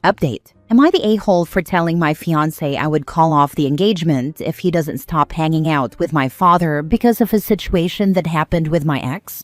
Update. Am I the a-hole for telling my fiancé I would call off the engagement if he doesn't stop hanging out with my father because of a situation that happened with my ex?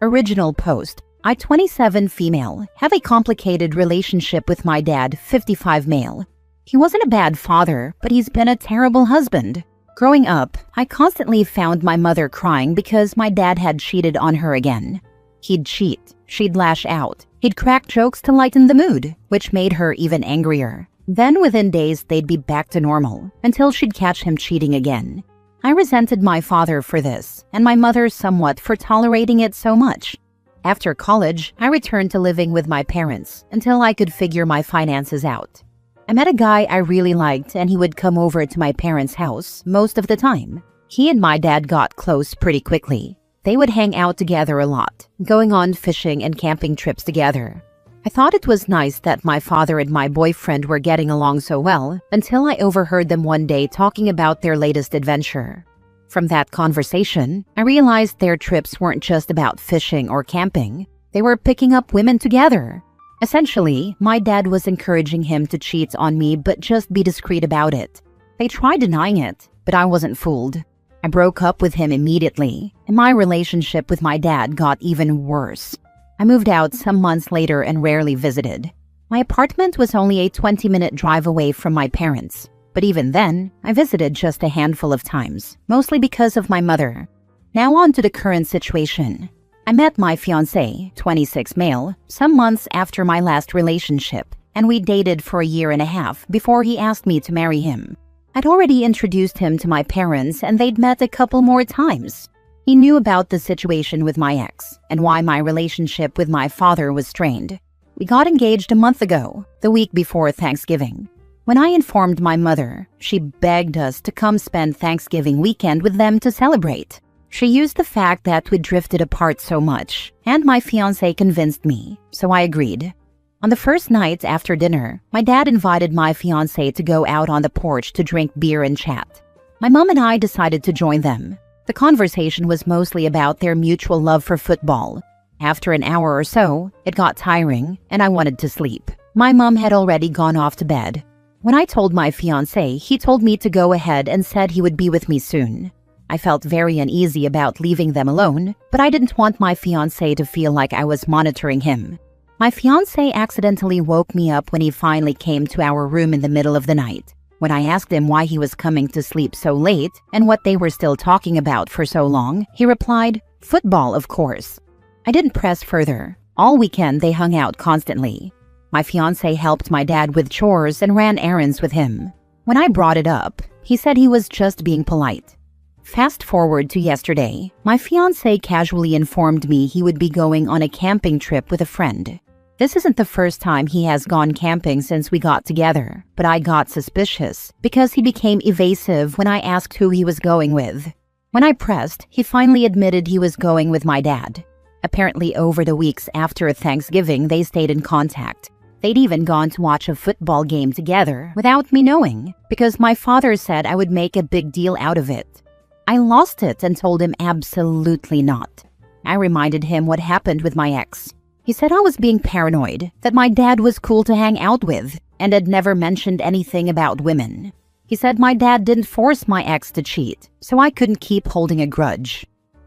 Original post. I, 27 female, have a complicated relationship with my dad, 55 male. He wasn't a bad father, but he's been a terrible husband. Growing up, I constantly found my mother crying because my dad had cheated on her again. He'd cheat, she'd lash out, he'd crack jokes to lighten the mood, which made her even angrier. Then within days, they'd be back to normal, until she'd catch him cheating again. I resented my father for this, and my mother somewhat for tolerating it so much. After college, I returned to living with my parents until I could figure my finances out. I met a guy I really liked and he would come over to my parents' house most of the time. He and my dad got close pretty quickly. They would hang out together a lot, going on fishing and camping trips together. I thought it was nice that my father and my boyfriend were getting along so well until I overheard them one day talking about their latest adventure. From that conversation, I realized their trips weren't just about fishing or camping. They were picking up women together. Essentially, my dad was encouraging him to cheat on me but just be discreet about it. They tried denying it, but I wasn't fooled. I broke up with him immediately, and my relationship with my dad got even worse. I moved out some months later and rarely visited. My apartment was only a 20-minute drive away from my parents. But even then, I visited just a handful of times, mostly because of my mother. Now on to the current situation. I met my fiancé, 26 male, some months after my last relationship, and we dated for a year and a half before he asked me to marry him. I'd already introduced him to my parents and they'd met a couple more times. He knew about the situation with my ex and why my relationship with my father was strained. We got engaged a month ago, the week before Thanksgiving. When I informed my mother, she begged us to come spend Thanksgiving weekend with them to celebrate. She used the fact that we drifted apart so much, and my fiancé convinced me, so I agreed. On the first night after dinner, my dad invited my fiancé to go out on the porch to drink beer and chat. My mom and I decided to join them. The conversation was mostly about their mutual love for football. After an hour or so, it got tiring, and I wanted to sleep. My mom had already gone off to bed. When I told my fiancé, he told me to go ahead and said he would be with me soon. I felt very uneasy about leaving them alone, but I didn't want my fiancé to feel like I was monitoring him. My fiancé accidentally woke me up when he finally came to our room in the middle of the night. When I asked him why he was coming to sleep so late and what they were still talking about for so long, he replied, "Football, of course." I didn't press further. All weekend they hung out constantly. My fiancé helped my dad with chores and ran errands with him. When I brought it up, he said he was just being polite. Fast forward to yesterday, my fiancé casually informed me he would be going on a camping trip with a friend. This isn't the first time he has gone camping since we got together, but I got suspicious because he became evasive when I asked who he was going with. When I pressed, he finally admitted he was going with my dad. Apparently over the weeks after Thanksgiving, they stayed in contact. They'd even gone to watch a football game together without me knowing, because my father said I would make a big deal out of it. I lost it and told him absolutely not. I reminded him what happened with my ex. He said I was being paranoid, that my dad was cool to hang out with, and had never mentioned anything about women. He said my dad didn't force my ex to cheat, so I couldn't keep holding a grudge.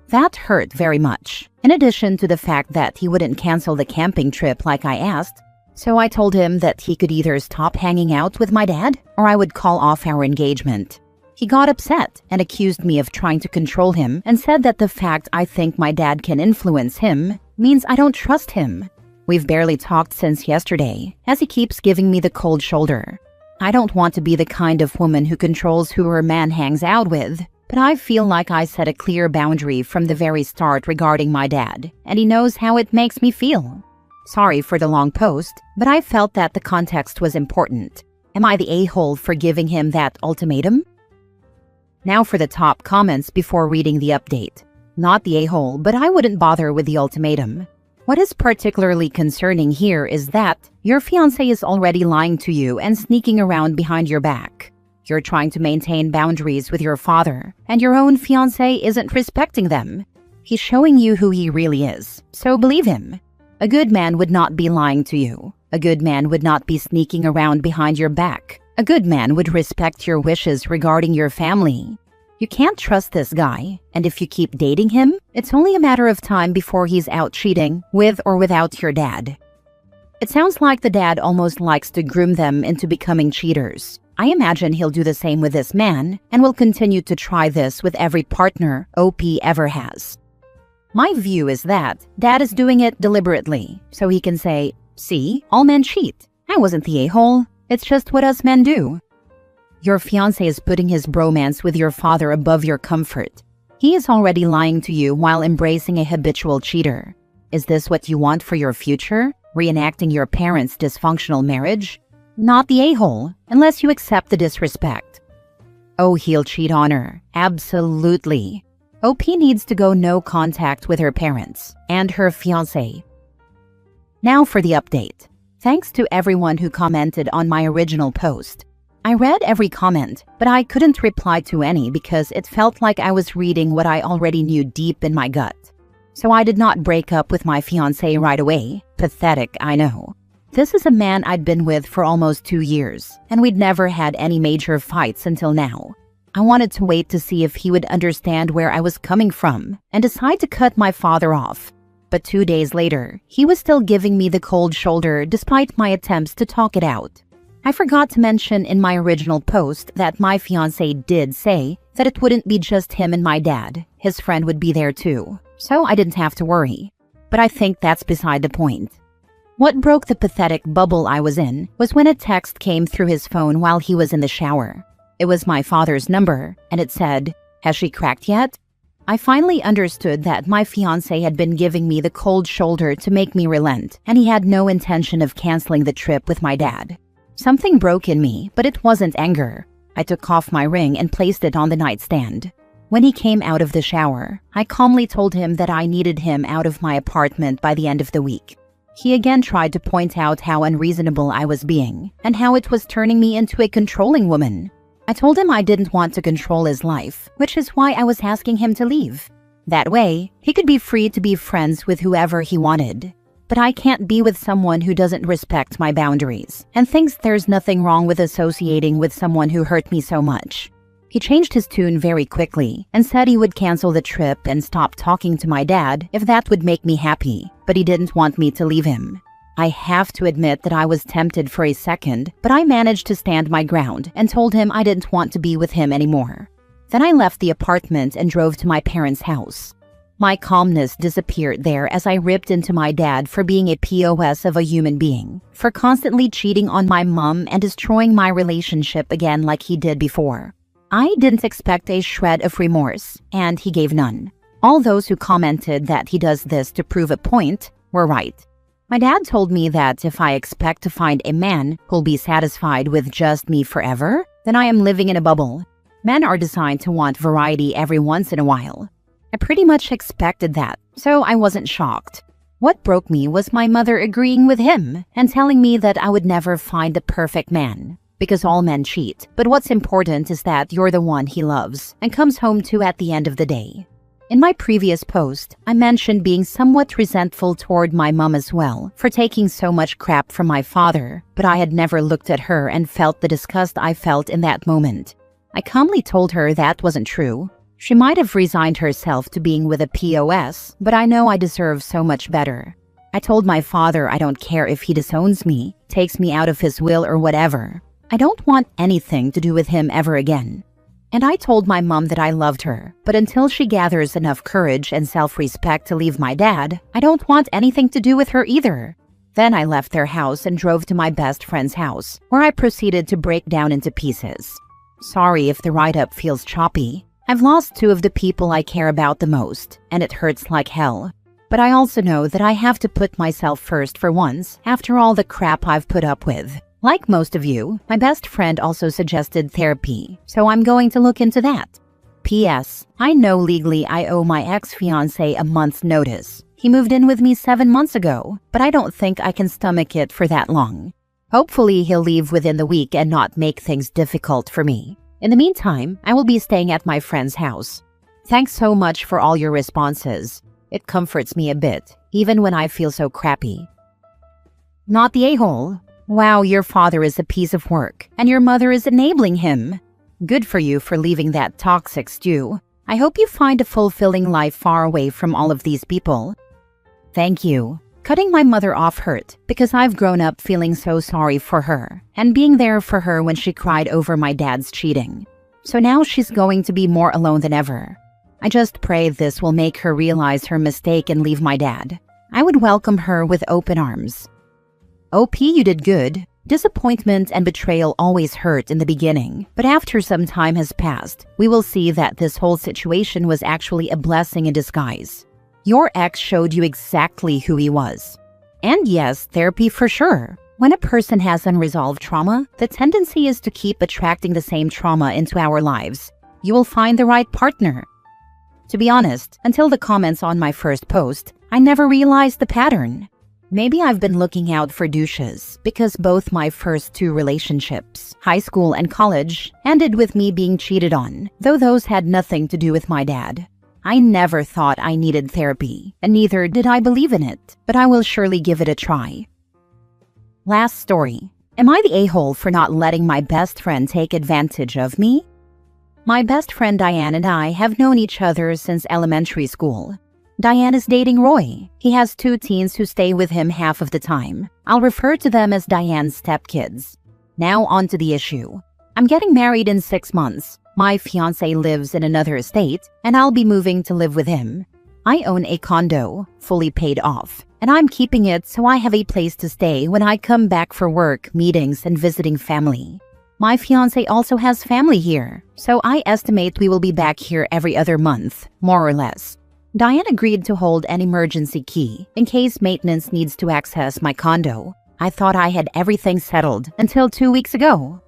That hurt very much, in addition to the fact that he wouldn't cancel the camping trip like I asked. So I told him that he could either stop hanging out with my dad or I would call off our engagement. He got upset and accused me of trying to control him and said that the fact I think my dad can influence him means I don't trust him. We've barely talked since yesterday, as he keeps giving me the cold shoulder. I don't want to be the kind of woman who controls who her man hangs out with, but I feel like I set a clear boundary from the very start regarding my dad, and he knows how it makes me feel. Sorry for the long post, but I felt that the context was important. Am I the a-hole for giving him that ultimatum? Now for the top comments before reading the update. Not the a-hole, but I wouldn't bother with the ultimatum. What is particularly concerning here is that your fiancé is already lying to you and sneaking around behind your back. You're trying to maintain boundaries with your father, and your own fiancé isn't respecting them. He's showing you who he really is, so believe him. A good man would not be lying to you. A good man would not be sneaking around behind your back. A good man would respect your wishes regarding your family. You can't trust this guy, and if you keep dating him, it's only a matter of time before he's out cheating with or without your dad. It sounds like the dad almost likes to groom them into becoming cheaters. I imagine he'll do the same with this man and will continue to try this with every partner OP ever has. My view is that dad is doing it deliberately, so he can say, "See, all men cheat. I wasn't the a-hole. It's just what us men do." Your fiancé is putting his bromance with your father above your comfort. He is already lying to you while embracing a habitual cheater. Is this what you want for your future? Reenacting your parents' dysfunctional marriage? Not the a-hole, unless you accept the disrespect. Oh, he'll cheat on her. Absolutely. OP needs to go no contact with her parents and her fiancé. Now for the update. Thanks to everyone who commented on my original post. I read every comment, but I couldn't reply to any because it felt like I was reading what I already knew deep in my gut. So I did not break up with my fiancé right away. Pathetic, I know. This is a man I'd been with for almost 2 years, and we'd never had any major fights until now. I wanted to wait to see if he would understand where I was coming from and decide to cut my father off. But 2 days later, he was still giving me the cold shoulder despite my attempts to talk it out. I forgot to mention in my original post that my fiancé did say that it wouldn't be just him and my dad. His friend would be there too, so I didn't have to worry. But I think that's beside the point. What broke the pathetic bubble I was in was when a text came through his phone while he was in the shower. It was my father's number, and it said, "Has she cracked yet?" I finally understood that my fiancé had been giving me the cold shoulder to make me relent, and he had no intention of canceling the trip with my dad. Something broke in me, but it wasn't anger. I took off my ring and placed it on the nightstand. When he came out of the shower, I calmly told him that I needed him out of my apartment by the end of the week. He again tried to point out how unreasonable I was being, and how it was turning me into a controlling woman. I told him I didn't want to control his life, which is why I was asking him to leave. That way, he could be free to be friends with whoever he wanted. But I can't be with someone who doesn't respect my boundaries and thinks there's nothing wrong with associating with someone who hurt me so much. He changed his tune very quickly and said he would cancel the trip and stop talking to my dad if that would make me happy, but he didn't want me to leave him. I have to admit that I was tempted for a second, but I managed to stand my ground and told him I didn't want to be with him anymore. Then I left the apartment and drove to my parents' house. My calmness disappeared there as I ripped into my dad for being a POS of a human being, for constantly cheating on my mom and destroying my relationship again like he did before. I didn't expect a shred of remorse, and he gave none. All those who commented that he does this to prove a point were right. My dad told me that if I expect to find a man who'll be satisfied with just me forever, then I am living in a bubble. Men are designed to want variety every once in a while. I pretty much expected that, so I wasn't shocked. What broke me was my mother agreeing with him and telling me that I would never find the perfect man. Because all men cheat, but what's important is that you're the one he loves and comes home to at the end of the day. In my previous post, I mentioned being somewhat resentful toward my mom as well for taking so much crap from my father, but I had never looked at her and felt the disgust I felt in that moment. I calmly told her that wasn't true. She might have resigned herself to being with a POS, but I know I deserve so much better. I told my father I don't care if he disowns me, takes me out of his will or whatever. I don't want anything to do with him ever again. And I told my mom that I loved her, but until she gathers enough courage and self-respect to leave my dad, I don't want anything to do with her either. Then I left their house and drove to my best friend's house, where I proceeded to break down into pieces. Sorry if the write-up feels choppy. I've lost 2 of the people I care about the most, and it hurts like hell. But I also know that I have to put myself first for once, after all the crap I've put up with. Like most of you, my best friend also suggested therapy, so I'm going to look into that. P.S. I know legally I owe my ex-fiancé a month's notice. He moved in with me 7 months ago, but I don't think I can stomach it for that long. Hopefully he'll leave within the week and not make things difficult for me. In the meantime, I will be staying at my friend's house. Thanks so much for all your responses. It comforts me a bit, even when I feel so crappy. Not the a-hole. Wow, your father is a piece of work, and your mother is enabling him. Good for you for leaving that toxic stew. I hope you find a fulfilling life far away from all of these people. Thank you. Cutting my mother off hurt because I've grown up feeling so sorry for her and being there for her when she cried over my dad's cheating. So now she's going to be more alone than ever. I just pray this will make her realize her mistake and leave my dad. I would welcome her with open arms. OP, you did good. Disappointment and betrayal always hurt in the beginning, but after some time has passed, we will see that this whole situation was actually a blessing in disguise. Your ex showed you exactly who he was. And yes, therapy for sure. When a person has unresolved trauma, the tendency is to keep attracting the same trauma into our lives. You will find the right partner. To be honest, until the comments on my first post, I never realized the pattern. Maybe I've been looking out for douches because both my first two relationships, high school and college, ended with me being cheated on, though those had nothing to do with my dad. I never thought I needed therapy, and neither did I believe in it, but I will surely give it a try. Last story. Am I the a-hole for not letting my best friend take advantage of me? My best friend Diane and I have known each other since elementary school. Diane is dating Roy. He has 2 teens who stay with him half of the time. I'll refer to them as Diane's stepkids. Now on to the issue. I'm getting married in 6 months. My fiancé lives in another state, and I'll be moving to live with him. I own a condo, fully paid off, and I'm keeping it so I have a place to stay when I come back for work, meetings, and visiting family. My fiancé also has family here, so I estimate we will be back here every other month, more or less. Diane agreed to hold an emergency key in case maintenance needs to access my condo. I thought I had everything settled until 2 weeks ago.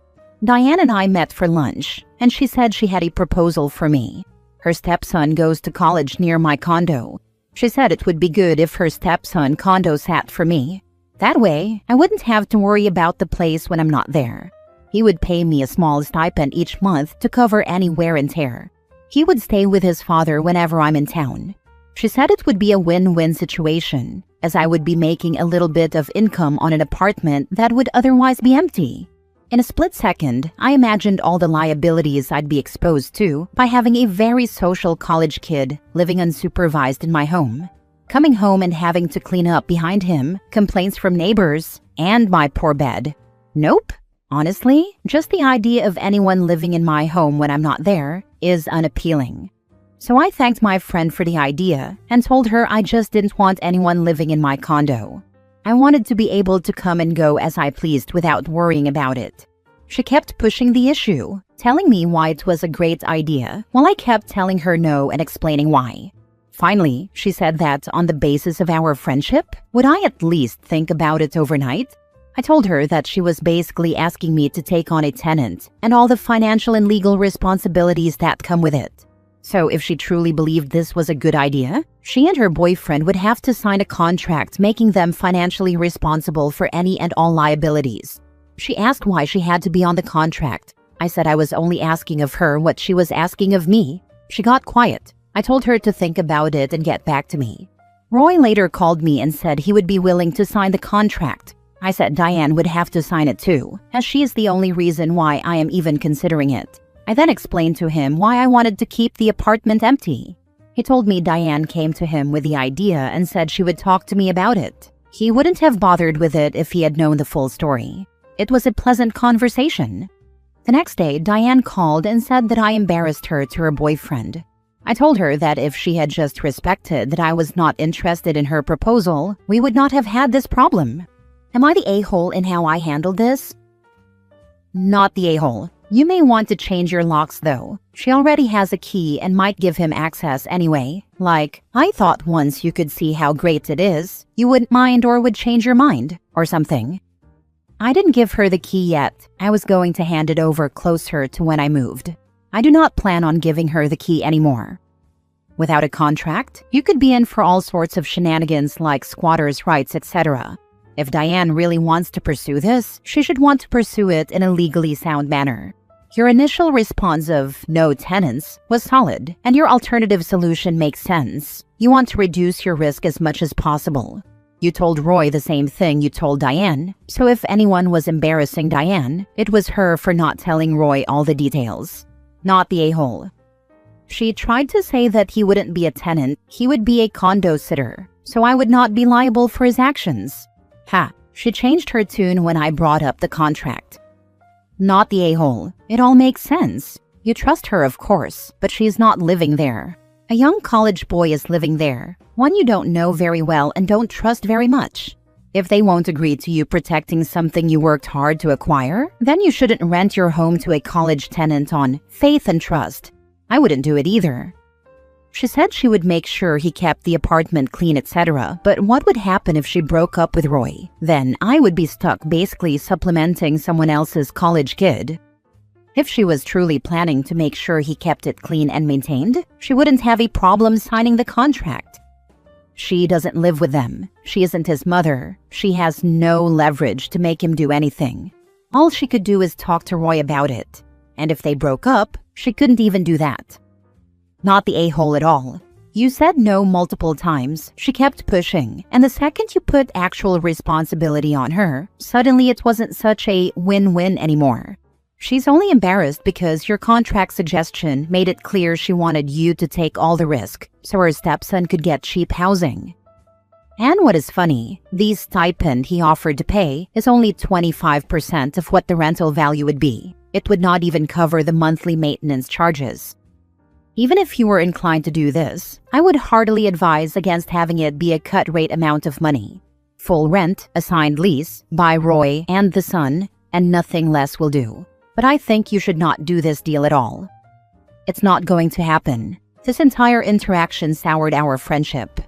Diane and I met for lunch, and she said she had a proposal for me. Her stepson goes to college near my condo. She said it would be good if her stepson condo sat for me. That way, I wouldn't have to worry about the place when I'm not there. He would pay me a small stipend each month to cover any wear and tear. He would stay with his father whenever I'm in town. She said it would be a win-win situation, as I would be making a little bit of income on an apartment that would otherwise be empty. In a split second, I imagined all the liabilities I'd be exposed to by having a very social college kid living unsupervised in my home. Coming home and having to clean up behind him, complaints from neighbors, and my poor bed. Nope. Honestly, just the idea of anyone living in my home when I'm not there is unappealing. So I thanked my friend for the idea and told her I just didn't want anyone living in my condo. I wanted to be able to come and go as I pleased without worrying about it. She kept pushing the issue, telling me why it was a great idea, while I kept telling her no and explaining why. Finally, she said that on the basis of our friendship, would I at least think about it overnight? I told her that she was basically asking me to take on a tenant and all the financial and legal responsibilities that come with it. So if she truly believed this was a good idea, she and her boyfriend would have to sign a contract making them financially responsible for any and all liabilities. She asked why she had to be on the contract. I said I was only asking of her what she was asking of me. She got quiet. I told her to think about it and get back to me. Roy later called me and said he would be willing to sign the contract. I said Diane would have to sign it too, as she is the only reason why I am even considering it. I then explained to him why I wanted to keep the apartment empty. He told me Diane came to him with the idea and said she would talk to me about it. He wouldn't have bothered with it if he had known the full story. It was a pleasant conversation. The next day, Diane called and said that I embarrassed her to her boyfriend. I told her that if she had just respected that I was not interested in her proposal, we would not have had this problem. Am I the a-hole in how I handled this? Not the a-hole. You may want to change your locks though. She already has a key and might give him access anyway. Like, I thought once you could see how great it is, you wouldn't mind or would change your mind, or something. I didn't give her the key yet. I was going to hand it over closer to when I moved. I do not plan on giving her the key anymore. Without a contract, you could be in for all sorts of shenanigans like squatters' rights, etc. If Diane really wants to pursue this, she should want to pursue it in a legally sound manner. Your initial response of no tenants was solid, and your alternative solution makes sense. You want to reduce your risk as much as possible. You told Roy the same thing you told Diane, so if anyone was embarrassing Diane, it was her for not telling Roy all the details, not the a-hole. She tried to say that he wouldn't be a tenant, he would be a condo sitter, so I would not be liable for his actions. Ha, she changed her tune when I brought up the contract. Not the a-hole. It all makes sense. You trust her, of course, but she's not living there. A young college boy is living there, one you don't know very well and don't trust very much. If they won't agree to you protecting something you worked hard to acquire, then you shouldn't rent your home to a college tenant on faith and trust. I wouldn't do it either. She said she would make sure he kept the apartment clean, etc. But what would happen if she broke up with Roy? Then I would be stuck basically supplementing someone else's college kid. If she was truly planning to make sure he kept it clean and maintained, she wouldn't have a problem signing the contract. She doesn't live with them. She isn't his mother. She has no leverage to make him do anything. All she could do is talk to Roy about it. And if they broke up, she couldn't even do that. Not the a-hole at all. You said no multiple times, she kept pushing, and the second you put actual responsibility on her, suddenly it wasn't such a win-win anymore. She's only embarrassed because your contract suggestion made it clear she wanted you to take all the risk, so her stepson could get cheap housing. And what is funny, the stipend he offered to pay is only 25% of what the rental value would be. It would not even cover the monthly maintenance charges. Even if you were inclined to do this, I would heartily advise against having it be a cut-rate amount of money. Full rent, assigned lease, by Roy and the son, and nothing less will do. But I think you should not do this deal at all. It's not going to happen. This entire interaction soured our friendship.